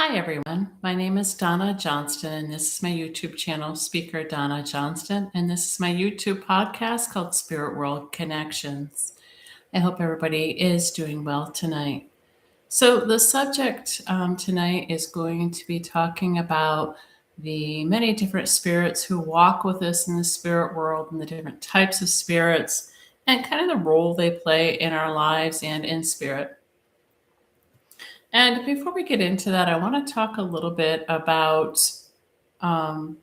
Hi, everyone. My name is Donna Johnston, and this is my YouTube channel, Speaker Donna Johnston. And this is my YouTube podcast called Spirit World Connections. I hope everybody is doing well tonight. So, the subject tonight is going to be talking about the many different spirits who walk with us in the spirit world and the different types of spirits and kind of the role they play in our lives and in spirit. And before we get into that, I want to talk a little bit about um,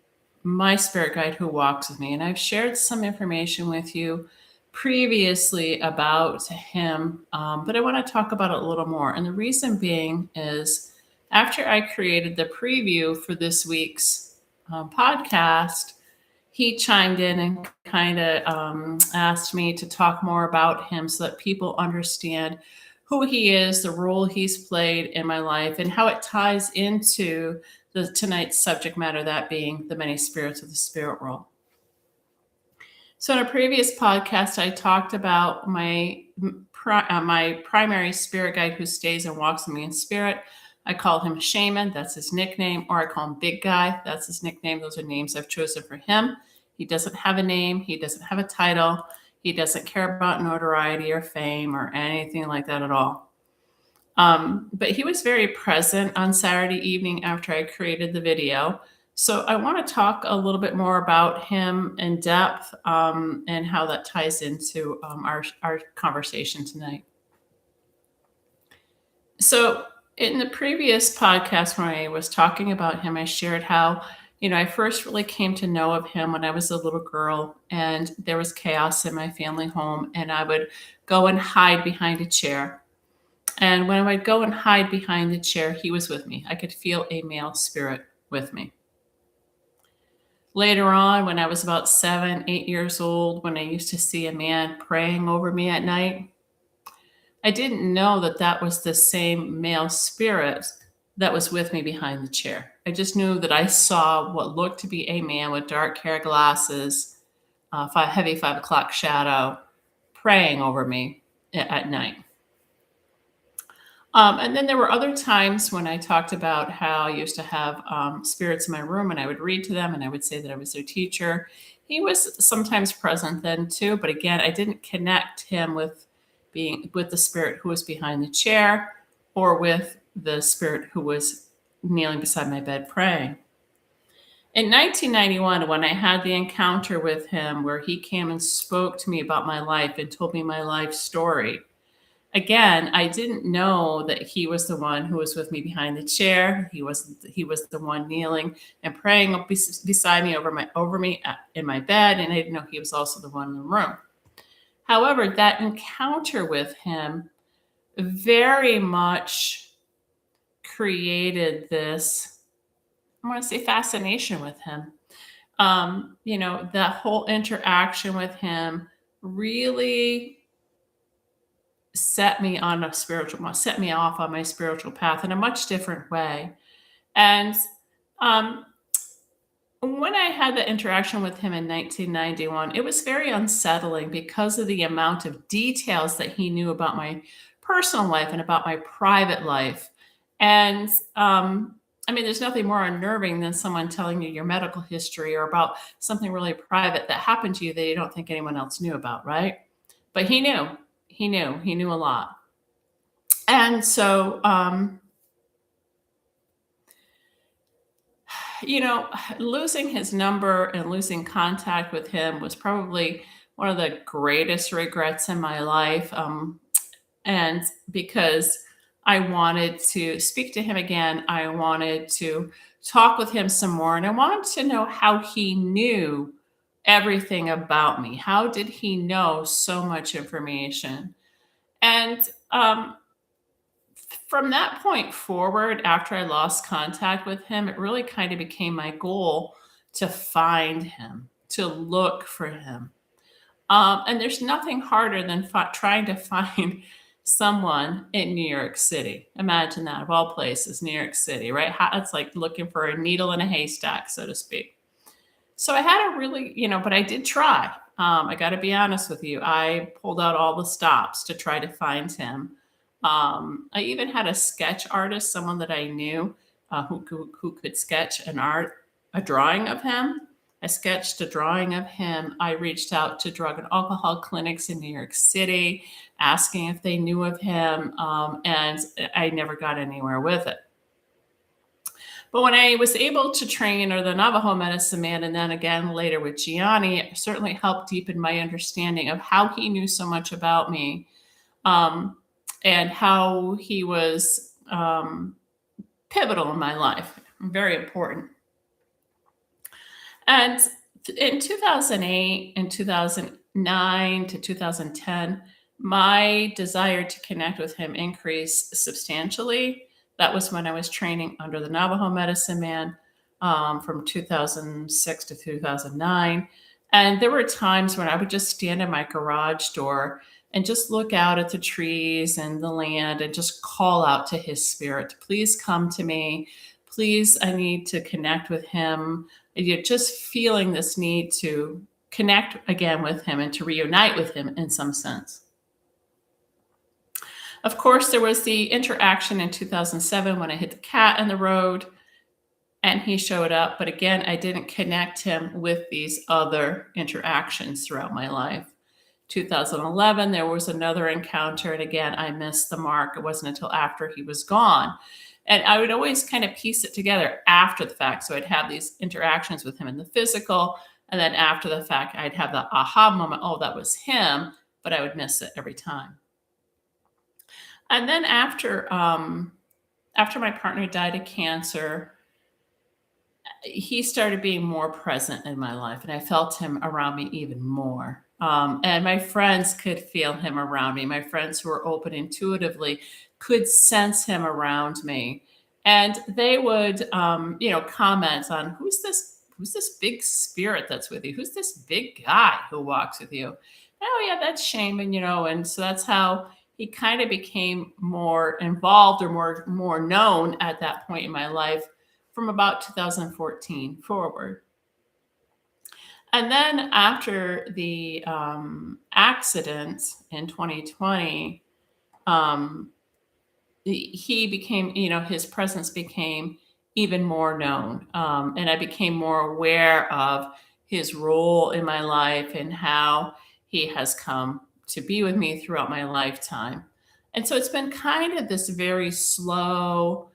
my spirit guide who walks with me. And I've shared some information with you previously about him, but I want to talk about it a little more. And the reason being is after I created the preview for this week's podcast, he chimed in and kind of asked me to talk more about him so that people understand who he is, the role he's played in my life, and how it ties into tonight's subject matter, that being the many spirits of the spirit world. So, in a previous podcast, I talked about my primary spirit guide who stays and walks with me in spirit. I call him Shaman, that's his nickname, or I call him Big Guy, that's his nickname. Those are names I've chosen for him. He doesn't have a name, he doesn't have a title, he doesn't care about notoriety or fame or anything like that at all. But he was very present on Saturday evening after I created the video. So I want to talk a little bit more about him in depth and how that ties into our conversation tonight. So in the previous podcast, when I was talking about him, I shared how, I first really came to know of him when I was a little girl and there was chaos in my family home, and I would go and hide behind a chair. And when I would go and hide behind the chair, he was with me. I could feel a male spirit with me. Later on, when I was about 7, 8 years old, when I used to see a man praying over me at night, I didn't know that that was the same male spirit that was with me behind the chair. I just knew that I saw what looked to be a man with dark hair, glasses, heavy 5 o'clock shadow, praying over me at night. And then there were other times when I talked about how I used to have spirits in my room, and I would read to them and I would say that I was their teacher. He was sometimes present then too, but again, I didn't connect him with the spirit who was behind the chair or with the spirit who was kneeling beside my bed praying. In 1991, when I had the encounter with him where he came and spoke to me about my life and told me my life story, again, I didn't know that he was the one who was with me behind the chair. He was the one kneeling and praying beside me over me in my bed, and I didn't know he was also the one in the room. However, that encounter with him very much created this, I want to say, fascination with him. That whole interaction with him really set me off on my spiritual path in a much different way. And when I had the interaction with him in 1991, it was very unsettling because of the amount of details that he knew about my personal life and about my private life. And there's nothing more unnerving than someone telling you your medical history or about something really private that happened to you that you don't think anyone else knew about, right? But he knew a lot. And so, losing his number and losing contact with him was probably one of the greatest regrets in my life. And because I wanted to speak to him again, I wanted to talk with him some more, and I wanted to know how he knew everything about me. How did he know so much information? And from that point forward, after I lost contact with him, it really kind of became my goal to find him, to look for him. And there's nothing harder than trying to find someone in New York City. Imagine that, of all places, New York City, right? It's like looking for a needle in a haystack, so to speak. So I had a really, but I did try. I got to be honest with you. I pulled out all the stops to try to find him. I even had a sketch artist, someone that I knew, who could sketch a drawing of him. I sketched a drawing of him. I reached out to drug and alcohol clinics in New York City, asking if they knew of him, and I never got anywhere with it. But when I was able to train under the Navajo medicine man, and then again later with Gianni, it certainly helped deepen my understanding of how he knew so much about me, um, and how he was pivotal in my life, very important. And in 2008 and 2009 to 2010, my desire to connect with him increased substantially. That was when I was training under the Navajo medicine man, from 2006 to 2009. And there were times when I would just stand in my garage door and just look out at the trees and the land and just call out to his spirit, please come to me. Please, I need to connect with him. You're just feeling this need to connect again with him and to reunite with him in some sense. Of course, there was the interaction in 2007 when I hit the cat in the road and he showed up. But again, I didn't connect him with these other interactions throughout my life. 2011, there was another encounter. And again, I missed the mark. It wasn't until after he was gone. And I would always kind of piece it together after the fact. So I'd have these interactions with him in the physical. And then after the fact, I'd have the aha moment. Oh, that was him. But I would miss it every time. And then after my partner died of cancer, he started being more present in my life, and I felt him around me even more. And my friends could feel him around me. My friends who were open intuitively could sense him around me, and they would, comment on who's this big spirit that's with you? Who's this big guy who walks with you? Oh yeah, that's Shaman, and so that's how he kind of became more involved or more known at that point in my life from about 2014 forward. And then after the accident in 2020, he became, his presence became even more known. And I became more aware of his role in my life and how he has come to be with me throughout my lifetime. And so it's been kind of this very slow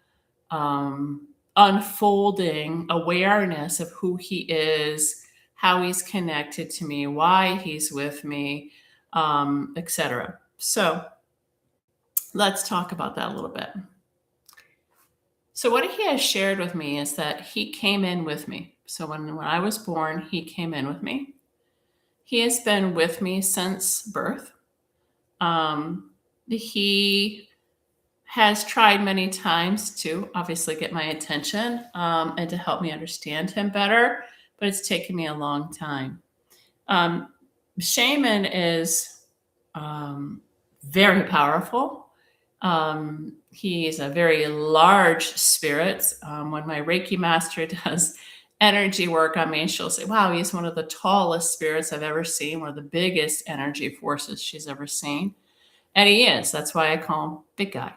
unfolding awareness of who he is, how he's connected to me, why he's with me, etc. So let's talk about that a little bit. So what he has shared with me is that he came in with me. So when I was born, he came in with me. He has been with me since birth. He has tried many times to obviously get my attention and to help me understand him better, but it's taken me a long time. Shaman is very powerful. He's a very large spirit. When my Reiki master does energy work on me, she'll say, wow, he's one of the tallest spirits I've ever seen, one of the biggest energy forces she's ever seen. And he is. That's why I call him Big Guy.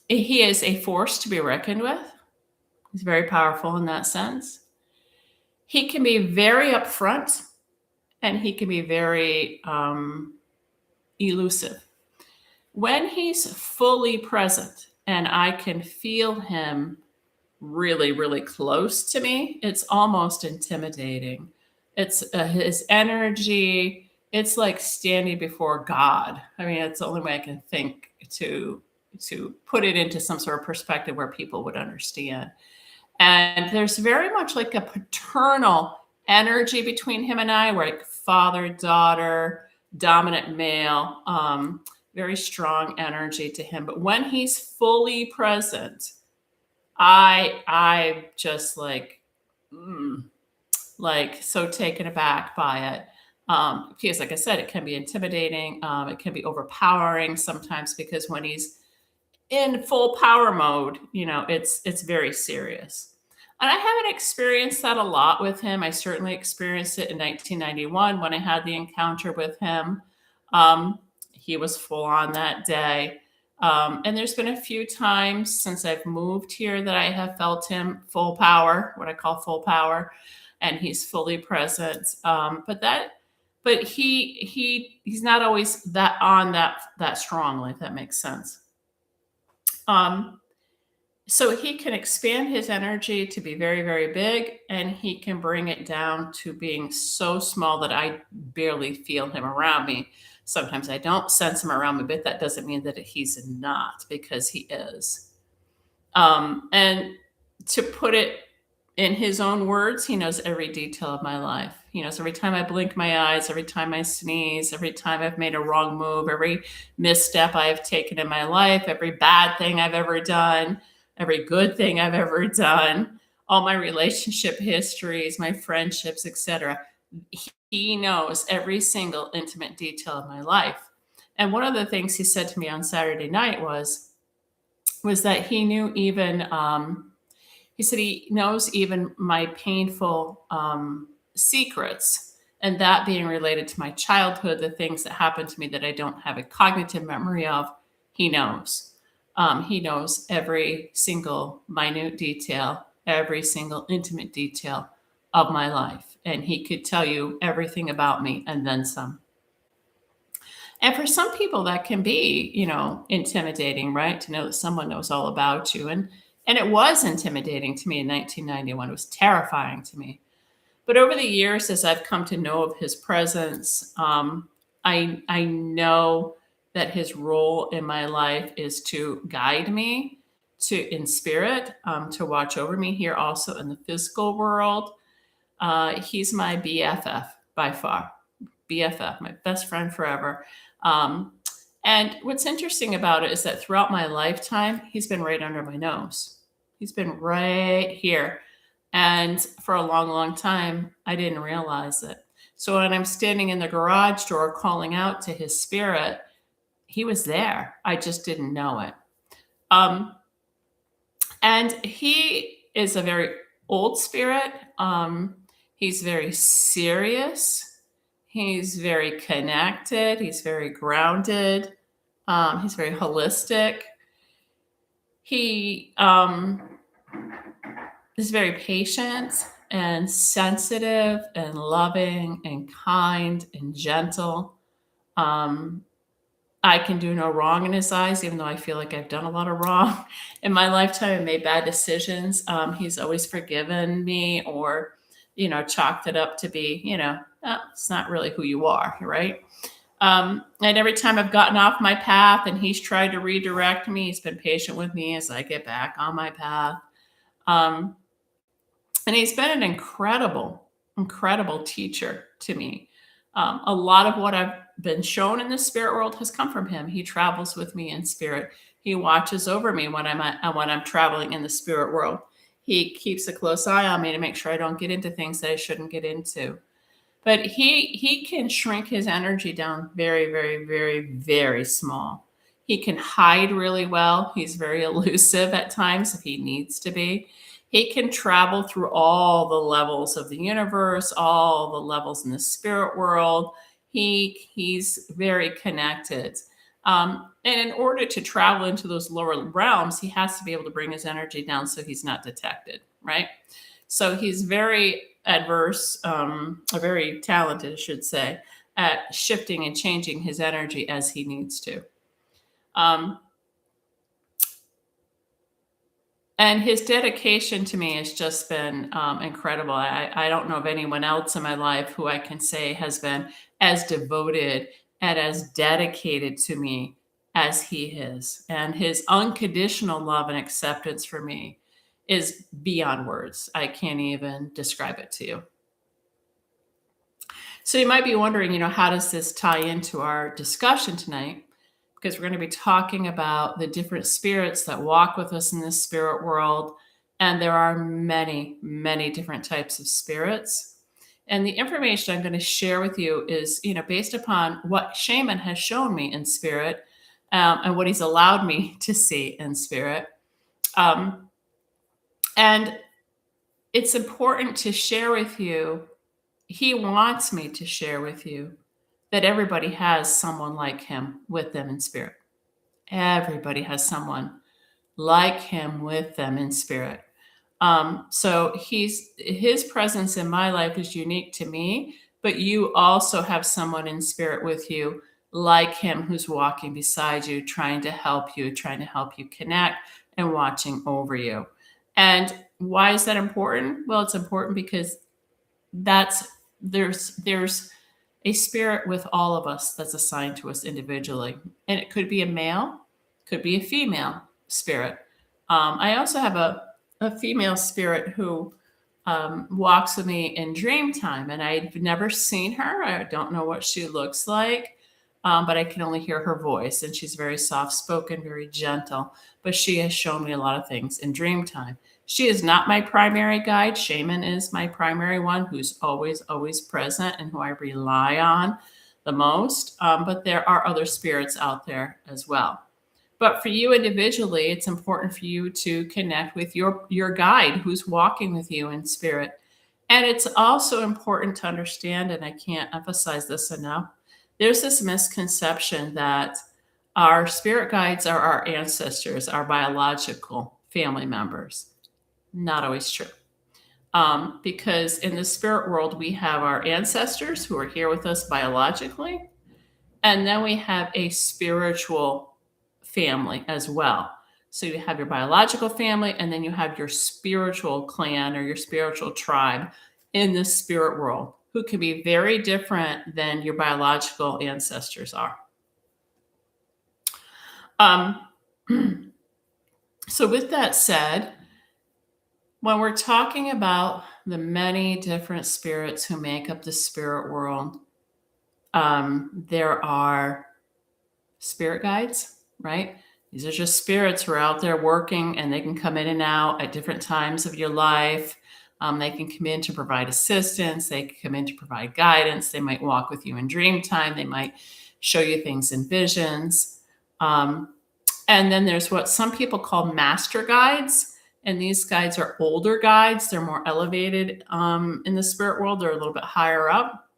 He is a force to be reckoned with. He's very powerful in that sense. He can be very upfront and he can be very elusive. When he's fully present and I can feel him really, really close to me, it's almost intimidating. It's his energy. It's like standing before God. I mean, it's the only way I can think to put it into some sort of perspective where people would understand. And there's very much like a paternal energy between him and I, where like father, daughter, dominant male, very strong energy to him. But when he's fully present, I just like so taken aback by it. Because like I said, it can be intimidating. It can be overpowering sometimes because when he's in full power mode, it's very serious. And I haven't experienced that a lot with him. I certainly experienced it in 1991 when I had the encounter with him. He was full on that day. And there's been a few times since I've moved here that I have felt him full power, what I call full power, and he's fully present. But he's not always that strongly, if that makes sense. Um, so he can expand his energy to be very, very big, and he can bring it down to being so small that I barely feel him around me. Sometimes I don't sense him around me, but that doesn't mean that he's not, because he is. And to put it in his own words, he knows every detail of my life. He knows every time I blink my eyes, every time I sneeze, every time I've made a wrong move, every misstep I have taken in my life, every bad thing I've ever done, every good thing I've ever done, all my relationship histories, my friendships, etc. He knows every single intimate detail of my life. And one of the things he said to me on Saturday night was that he knew even he said he knows even my painful secrets, and that being related to my childhood, the things that happened to me that I don't have a cognitive memory of, he knows. He knows every single minute detail, every single intimate detail of my life. And he could tell you everything about me and then some. And for some people, that can be, intimidating, right? To know that someone knows all about you. And it was intimidating to me in 1991. It was terrifying to me. But over the years, as I've come to know of his presence, I know that his role in my life is to guide me in spirit, to watch over me here also in the physical world. He's my BFF by far, BFF, my best friend forever. And what's interesting about it is that throughout my lifetime, he's been right under my nose. He's been right here. And for a long, long time, I didn't realize it. So when I'm standing in the garage door calling out to his spirit, he was there. I just didn't know it. And he is a very old spirit. He's very serious. He's very connected. He's very grounded. He's very holistic. He is very patient and sensitive and loving and kind and gentle. I can do no wrong in his eyes, even though I feel like I've done a lot of wrong in my lifetime and made bad decisions. He's always forgiven me, or, chalked it up to be, it's not really who you are, right? And every time I've gotten off my path and he's tried to redirect me, he's been patient with me as I get back on my path. And he's been an incredible, incredible teacher to me. A lot of what I've been shown in the spirit world has come from him. He travels with me in spirit. He watches over me when I'm traveling in the spirit world. He keeps a close eye on me to make sure I don't get into things that I shouldn't get into. But he can shrink his energy down very, very, very, very small. He can hide really well. He's very elusive at times if he needs to be. He can travel through all the levels of the universe, all the levels in the spirit world. He's very connected. And in order to travel into those lower realms, he has to be able to bring his energy down so he's not detected, right? So he's very very talented, I should say, at shifting and changing his energy as he needs to. And his dedication to me has just been incredible. I don't know of anyone else in my life who I can say has been as devoted and as dedicated to me as he is. And his unconditional love and acceptance for me is beyond words. I can't even describe it to you. So you might be wondering, how does this tie into our discussion tonight? Because we're going to be talking about the different spirits that walk with us in this spirit world. And there are many, many different types of spirits. And the information I'm going to share with you is, based upon what Shaman has shown me in spirit, and what he's allowed me to see in spirit. And it's important to share with you. He wants me to share with you that everybody has someone like him with them in spirit. Everybody has someone like him with them in spirit. So his presence in my life is unique to me, but you also have someone in spirit with you like him who's walking beside you, trying to help you connect and watching over you. And why is that important? Well, it's important because that's there's a spirit with all of us that's assigned to us individually, and it could be a male, could be a female spirit. I also have a female spirit who walks with me in dream time, and I've never seen her. I don't know what she looks like, but I can only hear her voice, and she's very soft spoken, very gentle. But she has shown me a lot of things in dream time. She is not my primary guide. Shaman is my primary one, who's always present and who I rely on the most. But there are other spirits out there as well. But for you individually, it's important for you to connect with your guide who's walking with you in spirit. And it's also important to understand, and I can't emphasize this enough, there's this misconception that our spirit guides are our ancestors, our biological family members. Not always true. Because in the spirit world, we have our ancestors who are here with us biologically, and then we have a spiritual family as well. So you have your biological family, and then you have your spiritual clan or your spiritual tribe in the spirit world, who can be very different than your biological ancestors are. Um, so, with that said, when we're talking about the many different spirits who make up the spirit world, there are spirit guides, right? These are just spirits who are out there working, and they can come in and out at different times of your life. They can come in to provide assistance. They can come in to provide guidance. They might walk with you in dream time. They might show you things in visions. And then there's what some people call master guides. And these guides are older guides. They're more elevated in the spirit world. They're a little bit higher up.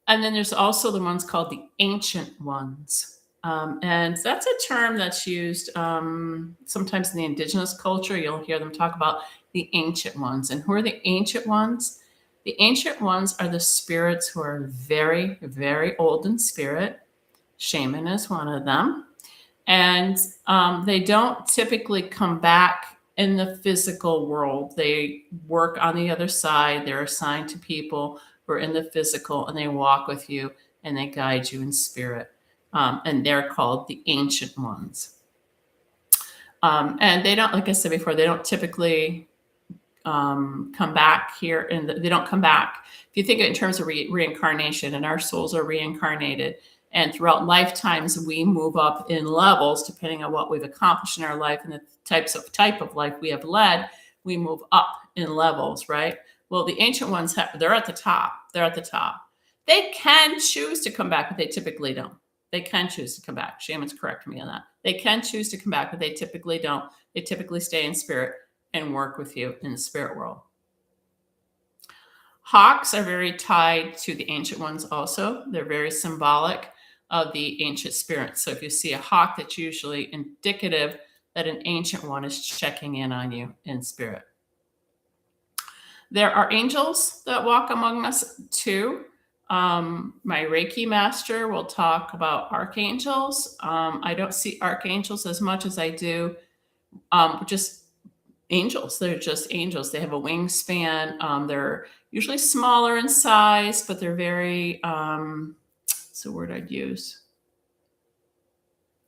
And then there's also the ones called the ancient ones. And that's a term that's used sometimes in the indigenous culture. You'll hear them talk about the ancient ones. And who are the ancient ones? The ancient ones are the spirits who are very, very old in spirit. Shaman is one of them. And they don't typically come back in the physical world. They work on the other side. They're assigned to people who are in the physical, and they walk with you and they guide you in spirit. And they're called the ancient ones. And they don't, like I said before, they don't typically come back here, and they don't come back. If you think of it in terms of reincarnation, and our souls are reincarnated, and throughout lifetimes we move up in levels depending on what we've accomplished in our life and the type of life we have led. We move up in levels, right? Well, the ancient ones they're at the top. They're at the top. They can choose to come back, but they typically don't. They can choose to come back. Shaman's correcting me on that. They can choose to come back, but they typically don't. They typically stay in spirit and work with you in the spirit world. Hawks are very tied to the ancient ones also. They're very symbolic of the ancient spirits. So if you see a hawk, that's usually indicative that an ancient one is checking in on you in spirit. There are angels that walk among us too. My Reiki master will talk about archangels. I don't see archangels as much as I do just angels. They're just angels. They have a wingspan. They're usually smaller in size, but they're very, what's the word I'd use?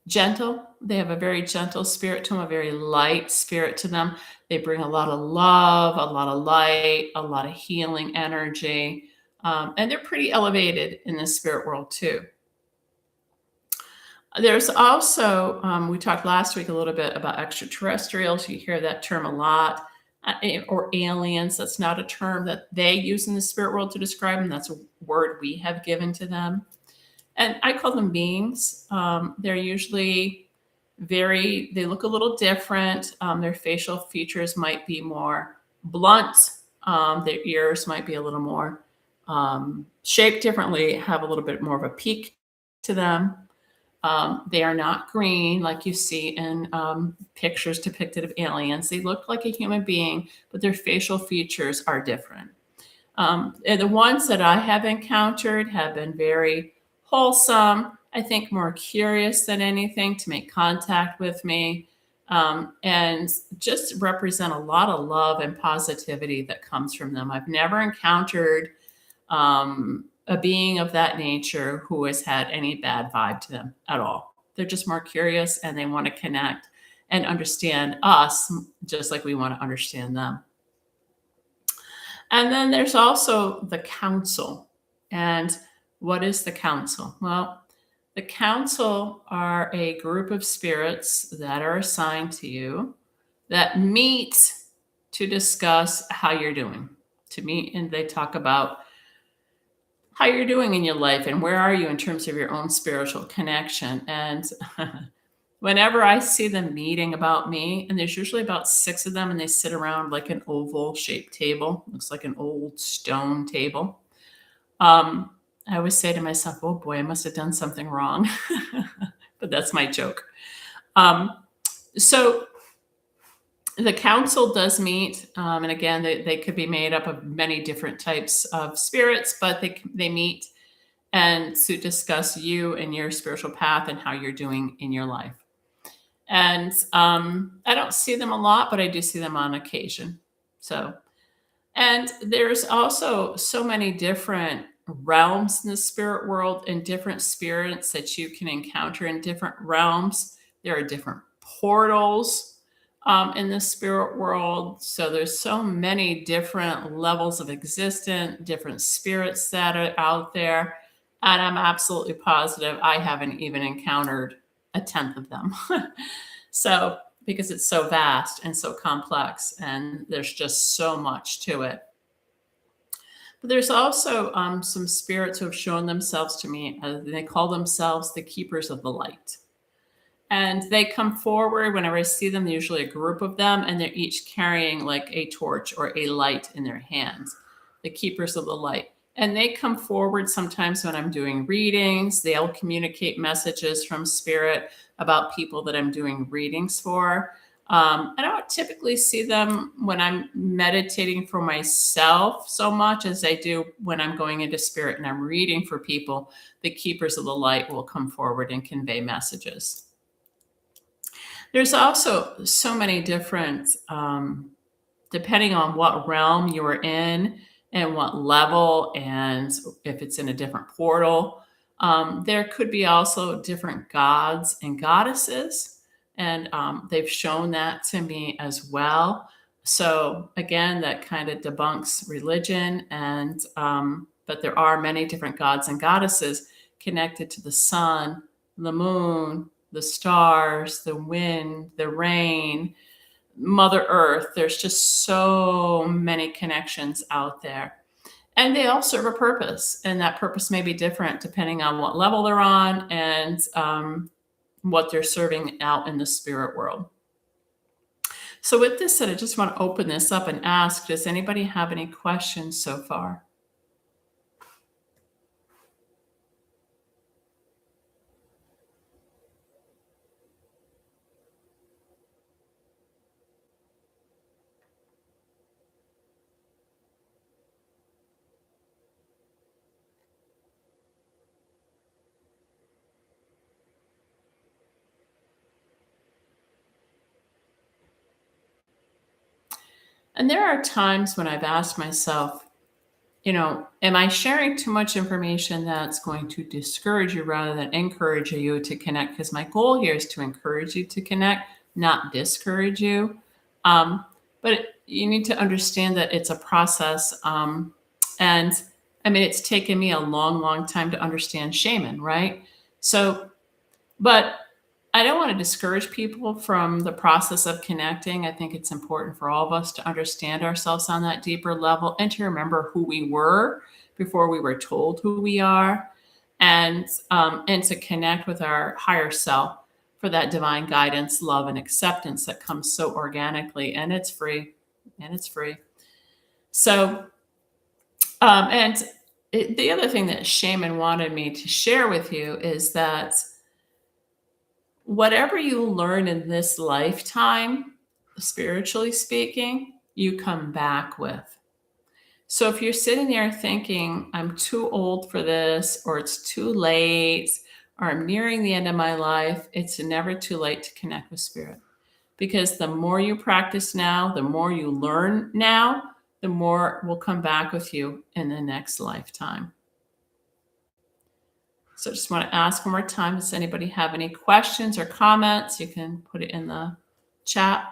Gentle. They have a very gentle spirit to them, a very light spirit to them. They bring a lot of love, a lot of light, a lot of healing energy. And they're pretty elevated in the spirit world too. There's also, we talked last week a little bit about extraterrestrials. You hear that term a lot, or aliens. That's not a term that they use in the spirit world to describe them. That's a word we have given to them. And I call them beings. They're usually they look a little different. Their facial features might be more blunt. Their ears might be a little more shaped differently, have a little bit more of a peak to them. They are not green like you see in pictures depicted of aliens. They look like a human being, but their facial features are different. And the ones that I have encountered have been very wholesome, I think more curious than anything to make contact with me, and just represent a lot of love and positivity that comes from them. I've never encountered a being of that nature who has had any bad vibe to them at all. They're just more curious and they want to connect and understand us just like we want to understand them. And then there's also the council. And what is the council? Well, the council are a group of spirits that are assigned to you that meet to discuss how you're doing. To meet, and they talk about how you're doing in your life and where are you in terms of your own spiritual connection. And whenever I see them meeting about me, and there's usually about 6 of them, and they sit around like an oval shaped table, looks like an old stone table. I always say to myself, oh boy, I must have done something wrong. But that's my joke. So the council does meet, and again, they could be made up of many different types of spirits, but they meet and to discuss you and your spiritual path and how you're doing in your life. And I don't see them a lot, but I do see them on occasion. So, and there's also so many different realms in the spirit world and different spirits that you can encounter in different realms. There are different portals in the spirit world. So there's so many different levels of existence, different spirits that are out there. And I'm absolutely positive I haven't even encountered a tenth of them. So, because it's so vast and so complex, and there's just so much to it. But there's also some spirits who have shown themselves to me. They call themselves the keepers of the light. And they come forward whenever I see them, usually a group of them, and they're each carrying like a torch or a light in their hands, the keepers of the light. And they come forward sometimes when I'm doing readings. They'll communicate messages from spirit about people that I'm doing readings for. I don't typically see them when I'm meditating for myself so much as I do when I'm going into spirit and I'm reading for people. The keepers of the light will come forward and convey messages. There's also so many different, depending on what realm you're in and what level, and if it's in a different portal, there could be also different gods and goddesses. And they've shown that to me as well. So again, that kind of debunks religion, and but there are many different gods and goddesses connected to the sun, the moon, the stars, the wind, the rain, Mother Earth. There's just so many connections out there. And they all serve a purpose. And that purpose may be different depending on what level they're on and what they're serving out in the spirit world. So, with this said, I just want to open this up and ask, does anybody have any questions so far? And there are times when I've asked myself, am I sharing too much information that's going to discourage you rather than encourage you to connect? Because my goal here is to encourage you to connect, not discourage you. But you need to understand that it's a process. And I mean, it's taken me a long, long time to understand shaman, right? So, but I don't want to discourage people from the process of connecting. I think it's important for all of us to understand ourselves on that deeper level and to remember who we were before we were told who we are, and to connect with our higher self for that divine guidance, love, and acceptance that comes so organically, and it's free, and it's free. So, the other thing that shaman wanted me to share with you is that whatever you learn in this lifetime, spiritually speaking, you come back with. So if you're sitting there thinking, I'm too old for this, or it's too late, or I'm nearing the end of my life, it's never too late to connect with spirit. Because the more you practice now, the more you learn now, the more will come back with you in the next lifetime. So I just want to ask one more time, does anybody have any questions or comments? You can put it in the chat.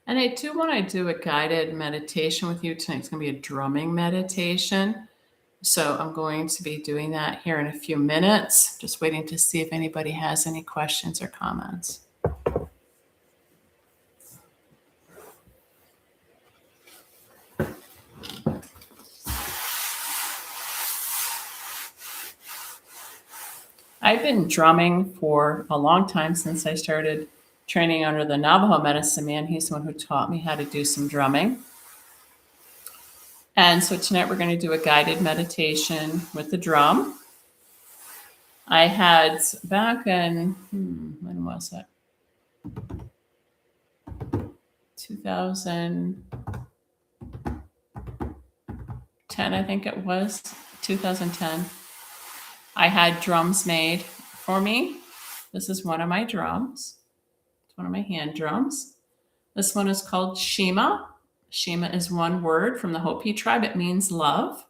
And I do want to do a guided meditation with you tonight. It's going to be a drumming meditation. So I'm going to be doing that here in a few minutes. Just waiting to see if anybody has any questions or comments. I've been drumming for a long time, since I started training under the Navajo medicine man. He's the one who taught me how to do some drumming. And so tonight we're going to do a guided meditation with the drum. I had back in, when was it? 2010, I think it was, 2010. I had drums made for me. This is one of my drums. It's one of my hand drums. This one is called Shema. Shema is one word from the Hopi tribe. It means love.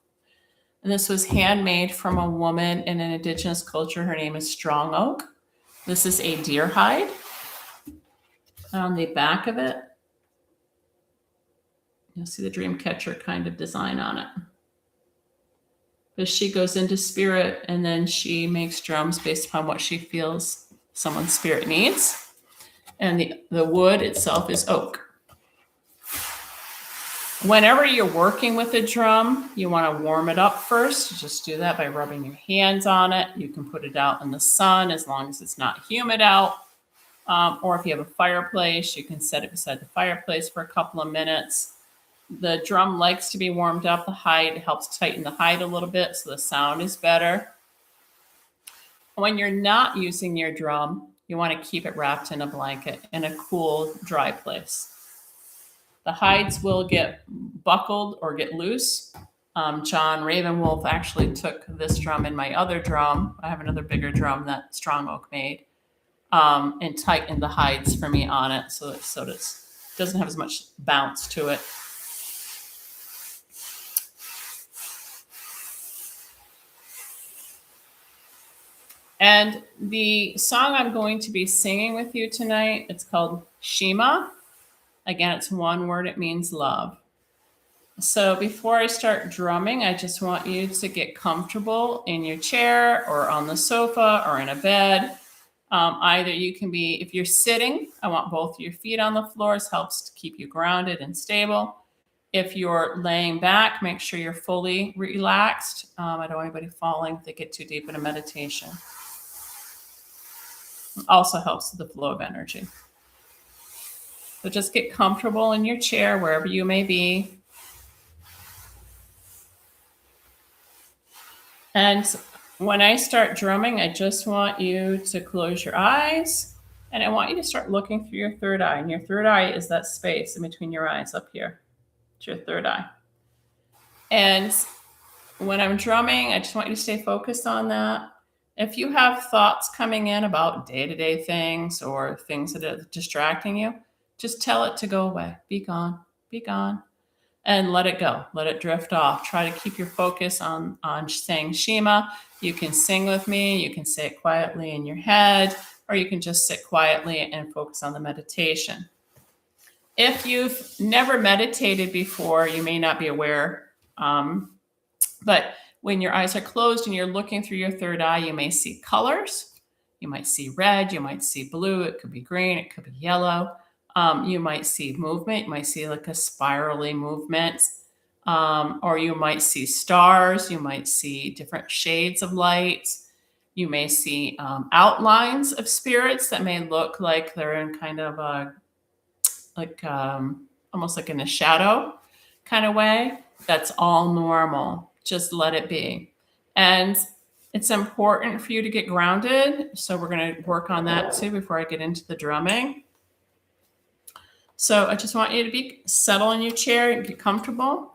And this was handmade from a woman in an indigenous culture. Her name is Strong Oak. This is a deer hide. On the back of it, you'll see the dream catcher kind of design on it. But she goes into spirit, and then she makes drums based upon what she feels someone's spirit needs. And the wood itself is oak. Whenever you're working with a drum, you want to warm it up first. Just do that by rubbing your hands on it. You can put it out in the sun as long as it's not humid out. Or if you have a fireplace, you can set it beside the fireplace for a couple of minutes. The drum likes to be warmed up. The hide helps tighten the hide a little bit so the sound is better. When you're not using your drum, you want to keep it wrapped in a blanket in a cool, dry place. The hides will get buckled or get loose. John Ravenwolf actually took this drum and my other drum. I have another bigger drum that Strong Oak made, and tightened the hides for me on it so it doesn't have as much bounce to it. And the song I'm going to be singing with you tonight, it's called Shema. Again, it's one word. It means love. So before I start drumming, I just want you to get comfortable in your chair or on the sofa or in a bed. Either you can be, if you're sitting, I want both your feet on the floor. This helps to keep you grounded and stable. If you're laying back, make sure you're fully relaxed. I don't want anybody falling if they get too deep in a meditation. It also helps with the flow of energy. So just get comfortable in your chair, wherever you may be. And when I start drumming, I just want you to close your eyes, and I want you to start looking through your third eye. And your third eye is that space in between your eyes up here. It's your third eye. And when I'm drumming, I just want you to stay focused on that. If you have thoughts coming in about day-to-day things or things that are distracting you, just tell it to go away. Be gone, and let it go. Let it drift off. Try to keep your focus on saying Shema. You can sing with me. You can say it quietly in your head, or you can just sit quietly and focus on the meditation. If you've never meditated before, you may not be aware. But when your eyes are closed and you're looking through your third eye, you may see colors. You might see red, you might see blue, it could be green, it could be yellow. You might see movement, you might see like a spirally movement, or you might see stars, you might see different shades of light. You may see outlines of spirits that may look like they're in kind of a, like almost like in a shadow kind of way. That's all normal. Just let it be. And it's important for you to get grounded. So we're going to work on that too before I get into the drumming. So I just want you to be settle in your chair and get comfortable.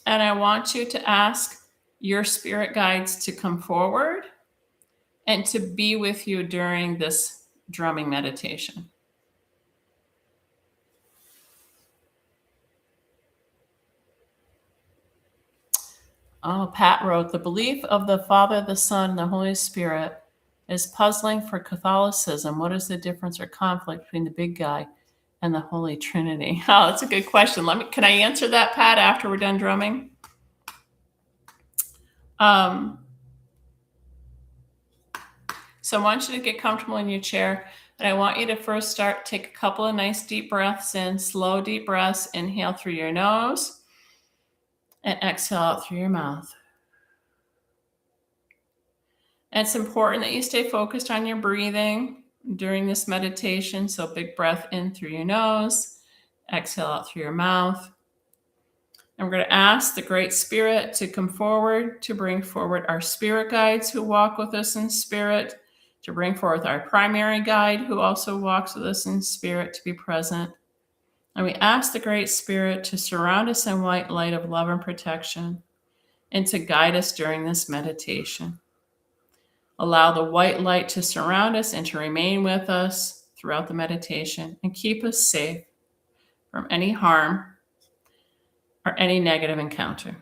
And I want you to ask your spirit guides to come forward and to be with you during this drumming meditation. Oh, Pat wrote, the belief of the Father, the Son, and the Holy Spirit is puzzling for Catholicism. What is the difference or conflict between the big guy and the Holy Trinity? Oh, that's a good question. Can I answer that, Pat, after we're done drumming? So I want you to get comfortable in your chair. And I want you to first take a couple of nice deep breaths in, slow deep breaths. Inhale through your nose and exhale out through your mouth. And it's important that you stay focused on your breathing during this meditation. So big breath in through your nose, exhale out through your mouth. And we're going to ask the Great Spirit to come forward, to bring forward our spirit guides who walk with us in spirit, to bring forth our primary guide who also walks with us in spirit to be present. And we ask the Great Spirit to surround us in white light of love and protection and to guide us during this meditation. Allow the white light to surround us and to remain with us throughout the meditation and keep us safe from any harm or any negative encounter.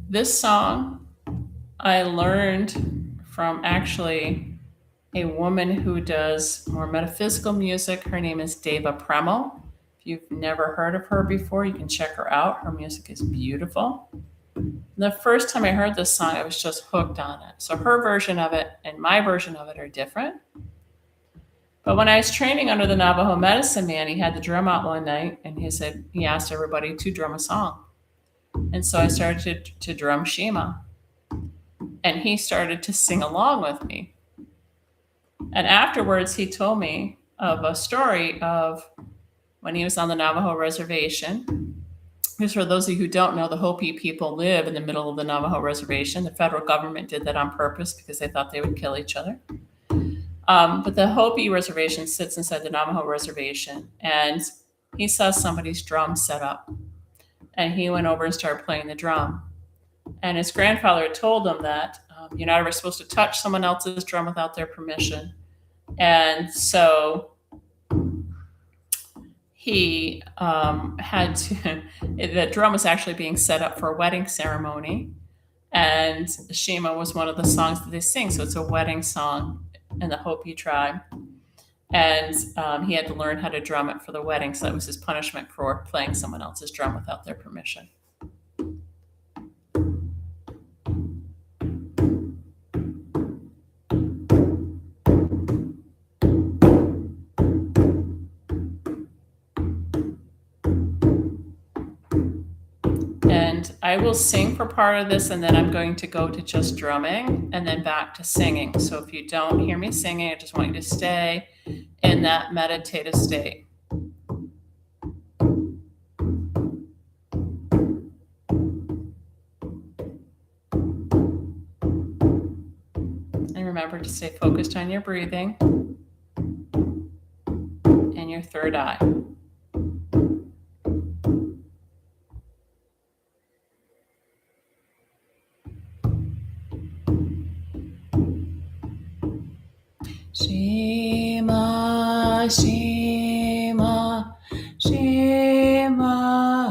This song I learned from actually a woman who does more metaphysical music. Her name is Deva Premal. If you've never heard of her before, you can check her out. Her music is beautiful. The first time I heard this song, I was just hooked on it. So her version of it and my version of it are different. But when I was training under the Navajo medicine man, he had the drum out one night and he asked everybody to drum a song. And so I started to drum Shema. And he started to sing along with me. And afterwards, he told me of a story of when he was on the Navajo reservation. Because for those of you who don't know, the Hopi people live in the middle of the Navajo reservation. The federal government did that on purpose because they thought they would kill each other. But the Hopi reservation sits inside the Navajo reservation, and he saw somebody's drum set up. And he went over and started playing the drum. And his grandfather had told him that you're not ever supposed to touch someone else's drum without their permission. And so he had to, the drum was actually being set up for a wedding ceremony. And Shema was one of the songs that they sing. So it's a wedding song in the Hopi tribe. And he had to learn how to drum it for the wedding. So that was his punishment for playing someone else's drum without their permission. And I will sing for part of this, and then I'm going to go to just drumming and then back to singing. So if you don't hear me singing, I just want you to stay in that meditative state. And remember to stay focused on your breathing and your third eye. Shema, Shema, Shema,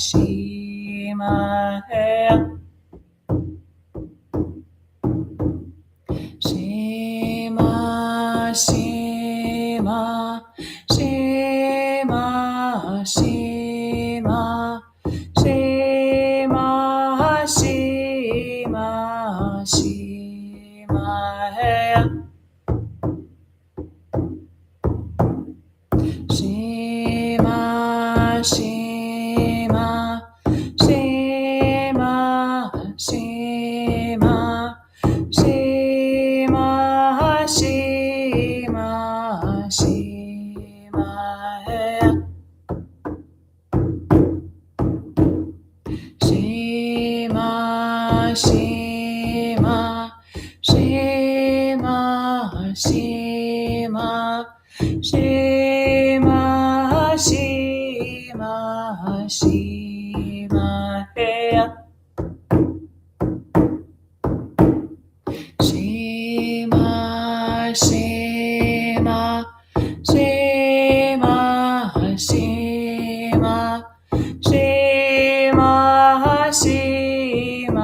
Shima Heya. Shima, Shima, Shima, Shima, Shima, Shima, Shima, Heya. Shima, Shima, Shima, Shima, Shima, Shima, Shima, Heya. Shima, Shima, Shima, Shima, Shima, Shima, Shima, Heya. Shima, Shima, Shima, Shima, Shima, Shima,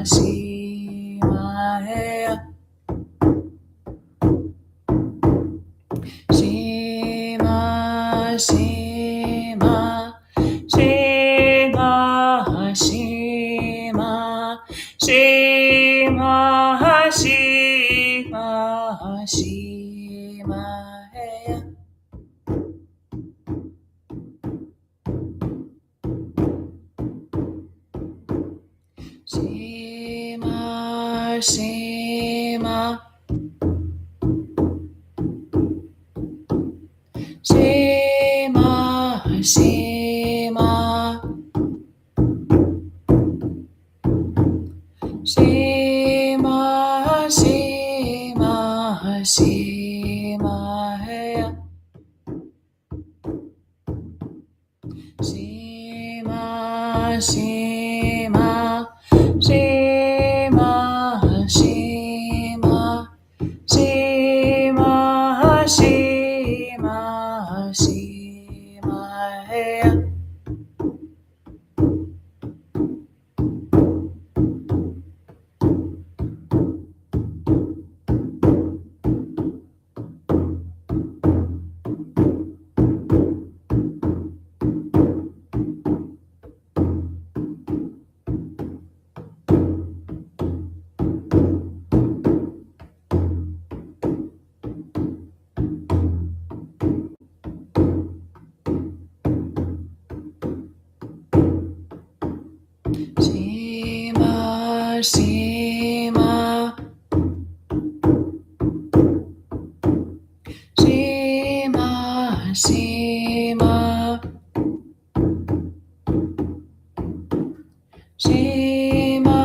Shima, Heya. Shima, Shima, Shima, Shima, Shima, Shima, Shima, Heya. Shima, Shima, Shima, Shima, Shima, Shima, Shima, Heya. Shima, Shima, Shima, Shima, Shima, Shima, Shima, Heya. Shima, Shima, Shima, Shima, Shima,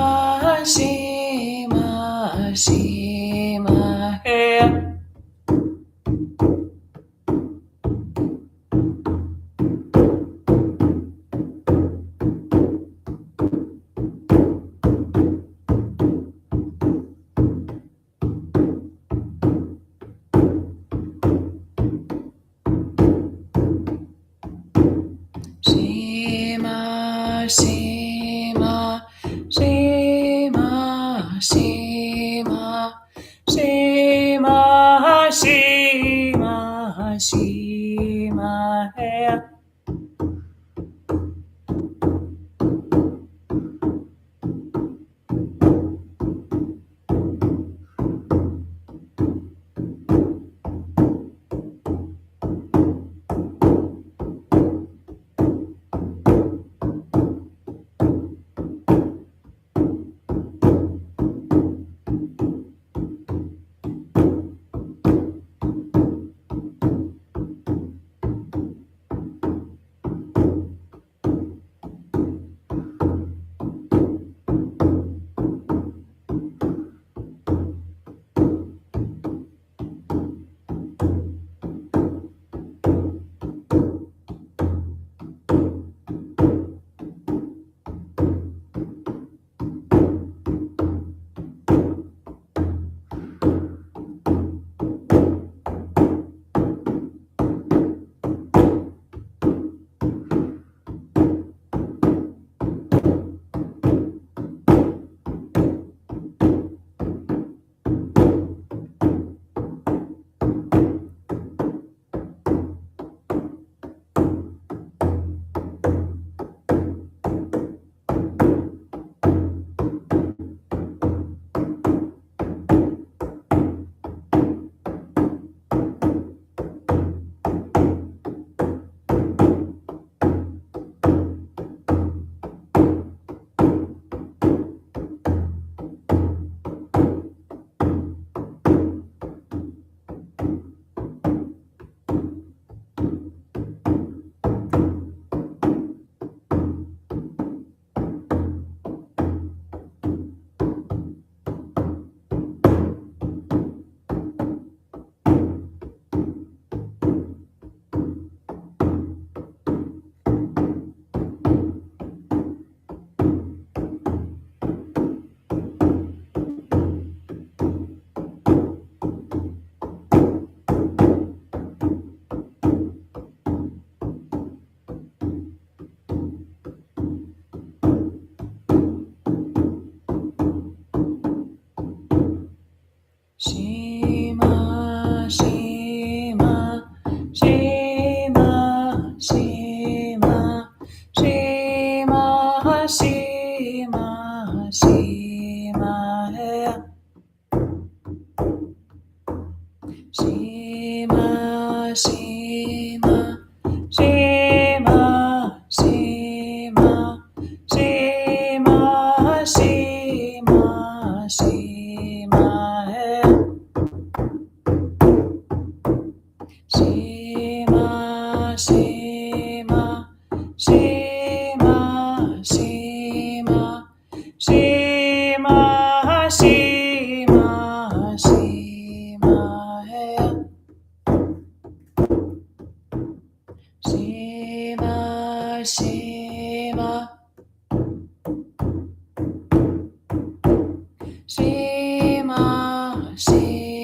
Shima, Shima, Heya. Shima, Shima, Shima, Shima, Shima, Shima, Shima, Heya. Shema, Shema, Shema, Shema, Shema, Shema, Shema, Shema, Shema, Shema, Shema, Shema, Shema,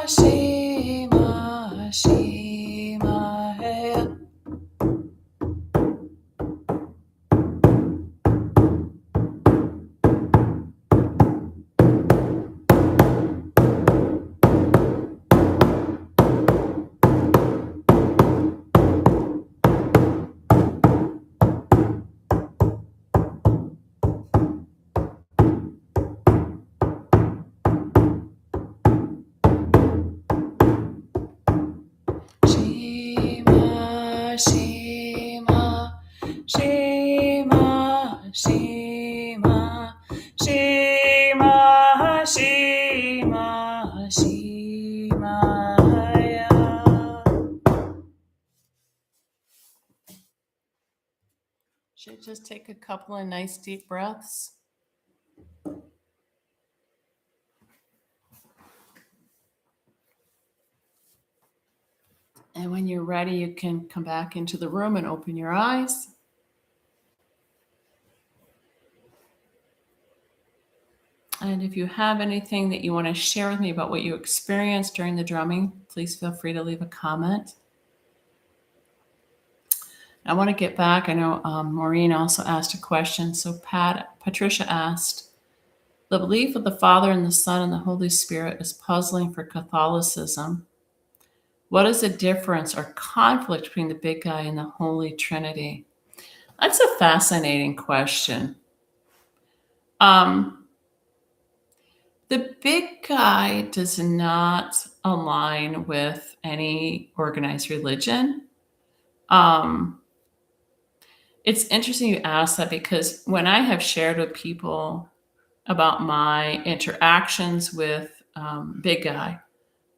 Shema, Shema, Shema, Shema, Shema, Shema. Should just take a couple of nice deep breaths. And when you're ready, you can come back into the room and open your eyes. And if you have anything that you want to share with me about what you experienced during the drumming, please feel free to leave a comment. I want to get back. I know Maureen also asked a question. So Patricia asked, the belief of the Father and the Son and the Holy Spirit is puzzling for Catholicism. What is the difference or conflict between the big guy and the Holy Trinity? That's a fascinating question. The big guy does not align with any organized religion. It's interesting you ask that, because when I have shared with people about my interactions with big guy,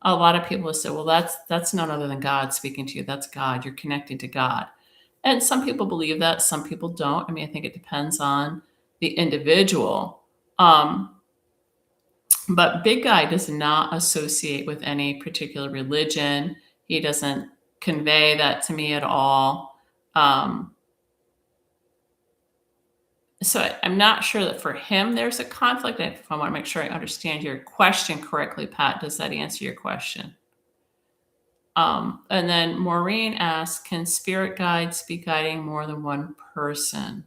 a lot of people have said, well, that's none other than God speaking to you. That's God. You're connecting to God. And some people believe that, some people don't. I mean, I think it depends on the individual. But big guy does not associate with any particular religion. He doesn't convey that to me at all. So I'm not sure that for him there's a conflict. If I want to make sure I understand your question correctly, Pat, does that answer your question? And then Maureen asks, can spirit guides be guiding more than one person?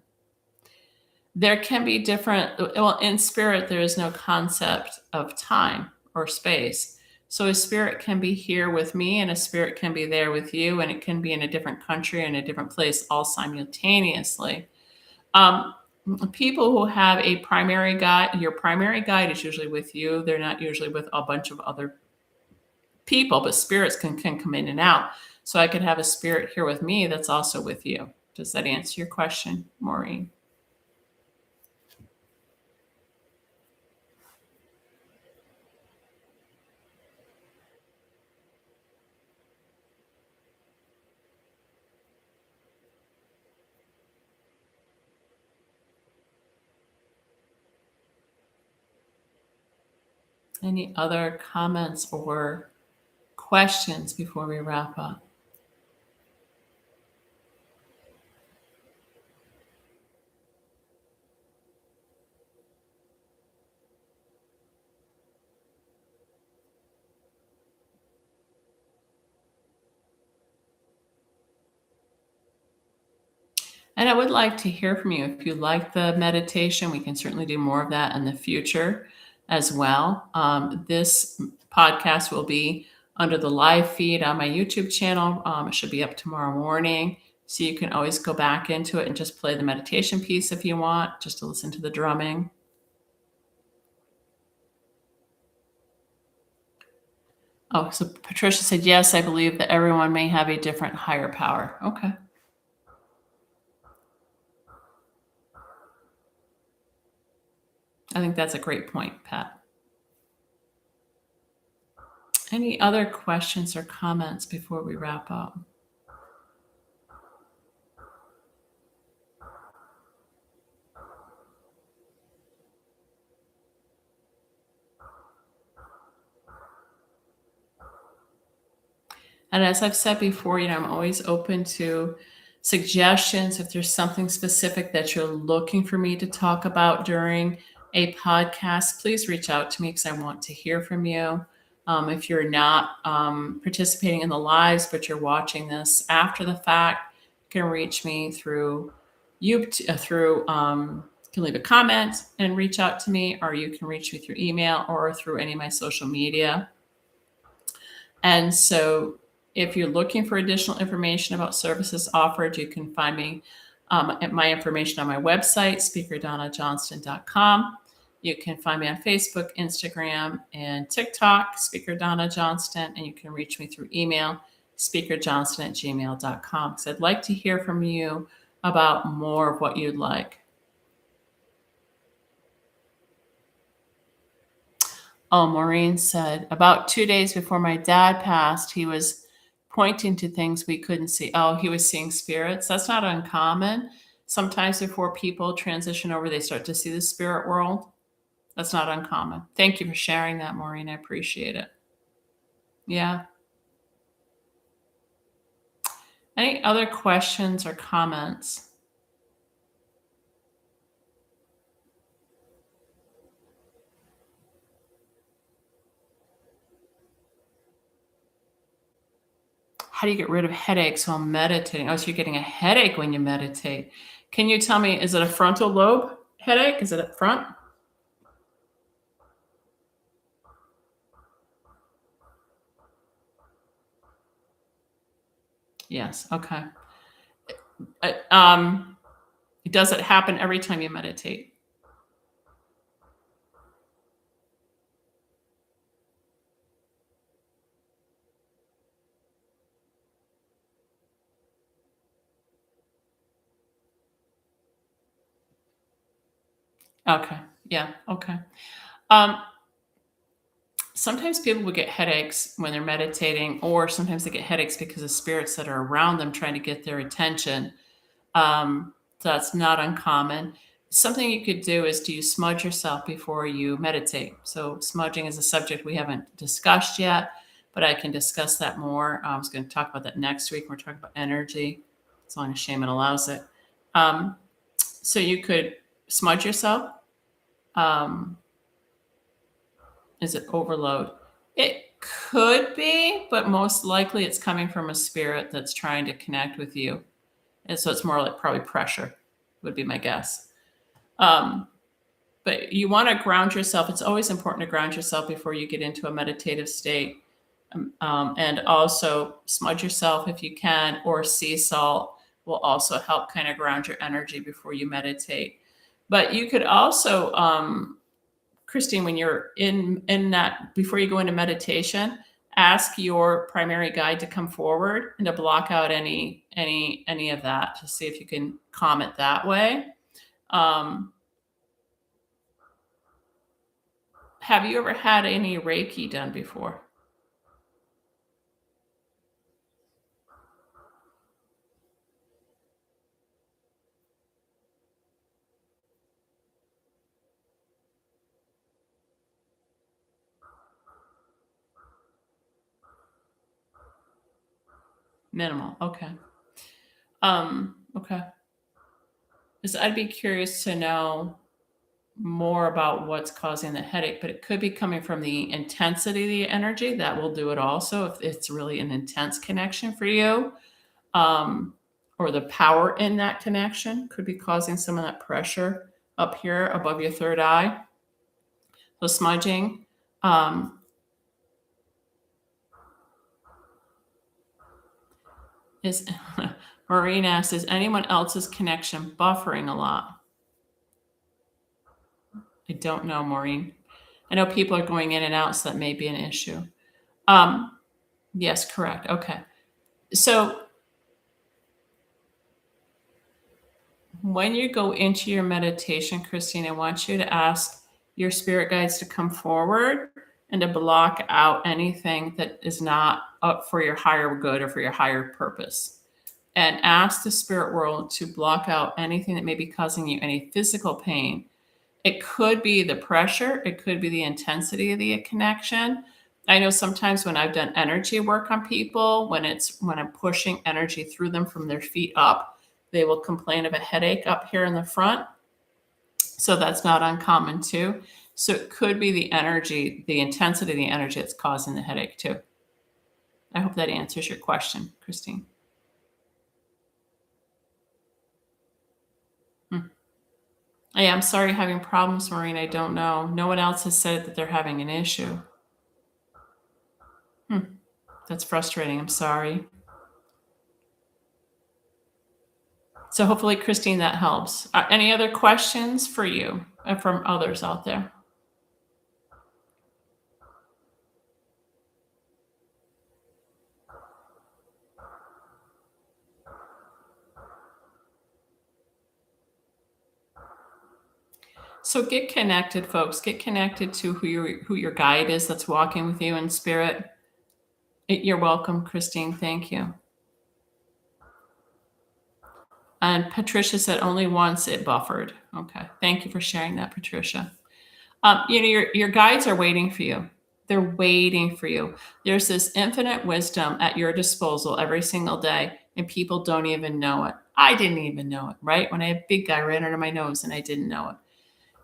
There can be different, well, in spirit, there is no concept of time or space. So a spirit can be here with me and a spirit can be there with you, and it can be in a different country and a different place all simultaneously. People who have a primary guide, your primary guide is usually with you. They're not usually with a bunch of other people, but spirits can come in and out. So I could have a spirit here with me that's also with you. Does that answer your question, Maureen? Any other comments or questions before we wrap up? And I would like to hear from you. If you like the meditation, we can certainly do more of that in the future as well. This podcast will be under the live feed on my YouTube channel. It should be up tomorrow morning. So you can always go back into it and just play the meditation piece if you want, just to listen to the drumming. Oh, so Patricia said, yes, I believe that everyone may have a different higher power. Okay. I think that's a great point, Pat. Any other questions or comments before we wrap up? And as I've said before, I'm always open to suggestions. If there's something specific that you're looking for me to talk about during a podcast, please reach out to me because I want to hear from you. If you're not participating in the lives, but you're watching this after the fact, you can reach me through you can leave a comment and reach out to me, or you can reach me through email or through any of my social media. And so if you're looking for additional information about services offered, you can find me at my information on my website, speakerdonnajohnston.com. You can find me on Facebook, Instagram, and TikTok, Speaker Donna Johnston, and you can reach me through email, speakerjohnston@gmail.com. So I'd like to hear from you about more of what you'd like. Oh, Maureen said, about 2 days before my dad passed, he was pointing to things we couldn't see. Oh, he was seeing spirits. That's not uncommon. Sometimes before people transition over, they start to see the spirit world. That's not uncommon. Thank you for sharing that, Maureen. I appreciate it. Yeah. Any other questions or comments? How do you get rid of headaches while meditating? Oh, so you're getting a headache when you meditate. Can you tell me, is it a frontal lobe headache? Is it up front? Yes. Okay. Does it happen every time you meditate? Okay. Yeah. Okay. Um, Sometimes people will get headaches when they're meditating, or sometimes they get headaches because of spirits that are around them trying to get their attention. So that's not uncommon. Something you could do is, do you smudge yourself before you meditate? So smudging is a subject we haven't discussed yet, but I can discuss that more. I was going to talk about that next week. We're talking about energy, as long as Shaman allows it. So you could smudge yourself. Um, is it overload? It could be, but most likely it's coming from a spirit that's trying to connect with you. And so it's more like probably pressure, would be my guess. But you want to ground yourself. It's always important to ground yourself before you get into a meditative state. And also smudge yourself if you can, or sea salt will also help kind of ground your energy before you meditate. But you could also, Christine, when you're in that, before you go into meditation, ask your primary guide to come forward and to block out any of that, to see if you can calm it that way. Have you ever had any Reiki done before? Minimal. Okay. Okay. Because I'd be curious to know more about what's causing the headache, but it could be coming from the intensity of the energy. That will do it also if it's really an intense connection for you. Um, or the power in that connection could be causing some of that pressure up here above your third eye. So smudging. Um, is Maureen asks, is anyone else's connection buffering a lot? I don't know, Maureen. I know people are going in and out, so that may be an issue. Yes, correct. Okay. So when you go into your meditation, Christine, I want you to ask your spirit guides to come forward and to block out anything that is not up for your higher good or for your higher purpose. And ask the spirit world to block out anything that may be causing you any physical pain. It could be the pressure, it could be the intensity of the connection. I know sometimes when I've done energy work on people, when I'm pushing energy through them from their feet up, they will complain of a headache up here in the front. So that's not uncommon too. So it could be the energy, the intensity of the energy that's causing the headache too. I hope that answers your question, Christine. Hmm. Yeah, I'm sorry you're having problems, Maureen. I don't know. No one else has said that they're having an issue. Hmm. That's frustrating. I'm sorry. So hopefully, Christine, that helps. Any other questions for you from others out there? So get connected, folks. Get connected to who your guide is that's walking with you in spirit. You're welcome, Christine. Thank you. And Patricia said only once it buffered. Okay. Thank you for sharing that, Patricia. Your guides are waiting for you. They're waiting for you. There's this infinite wisdom at your disposal every single day, and people don't even know it. I didn't even know it, right? When I had a big guy right under my nose and I didn't know it.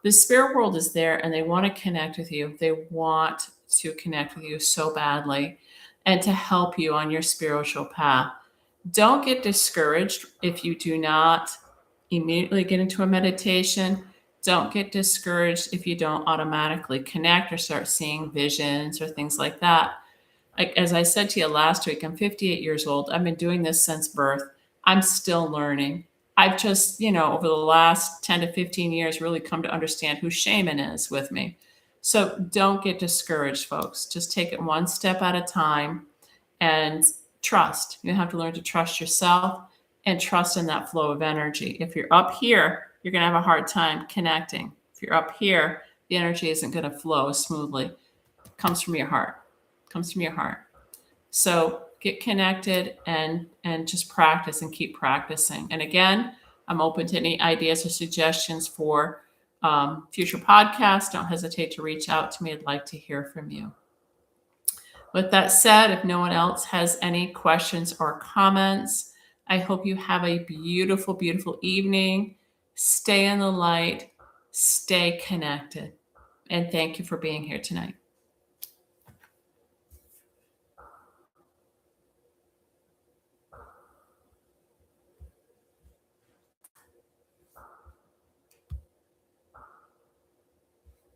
The spirit world is there and they want to connect with you. They want to connect with you so badly and to help you on your spiritual path. Don't get discouraged if you do not immediately get into a meditation. Don't get discouraged if you don't automatically connect or start seeing visions or things like that. Like as I said to you last week, I'm 58 years old. I've been doing this since birth. I'm still learning. I've just, over the last 10 to 15 years, really come to understand who shaman is with me. So don't get discouraged, folks. Just take it one step at a time and trust. You have to learn to trust yourself and trust in that flow of energy. If you're up here, you're going to have a hard time connecting. If you're up here, the energy isn't going to flow smoothly. It comes from your heart. It comes from your heart. So get connected and just practice and keep practicing. And again, I'm open to any ideas or suggestions for future podcasts. Don't hesitate to reach out to me. I'd like to hear from you. With that said, if no one else has any questions or comments, I hope you have a beautiful, beautiful evening. Stay in the light, stay connected. And thank you for being here tonight.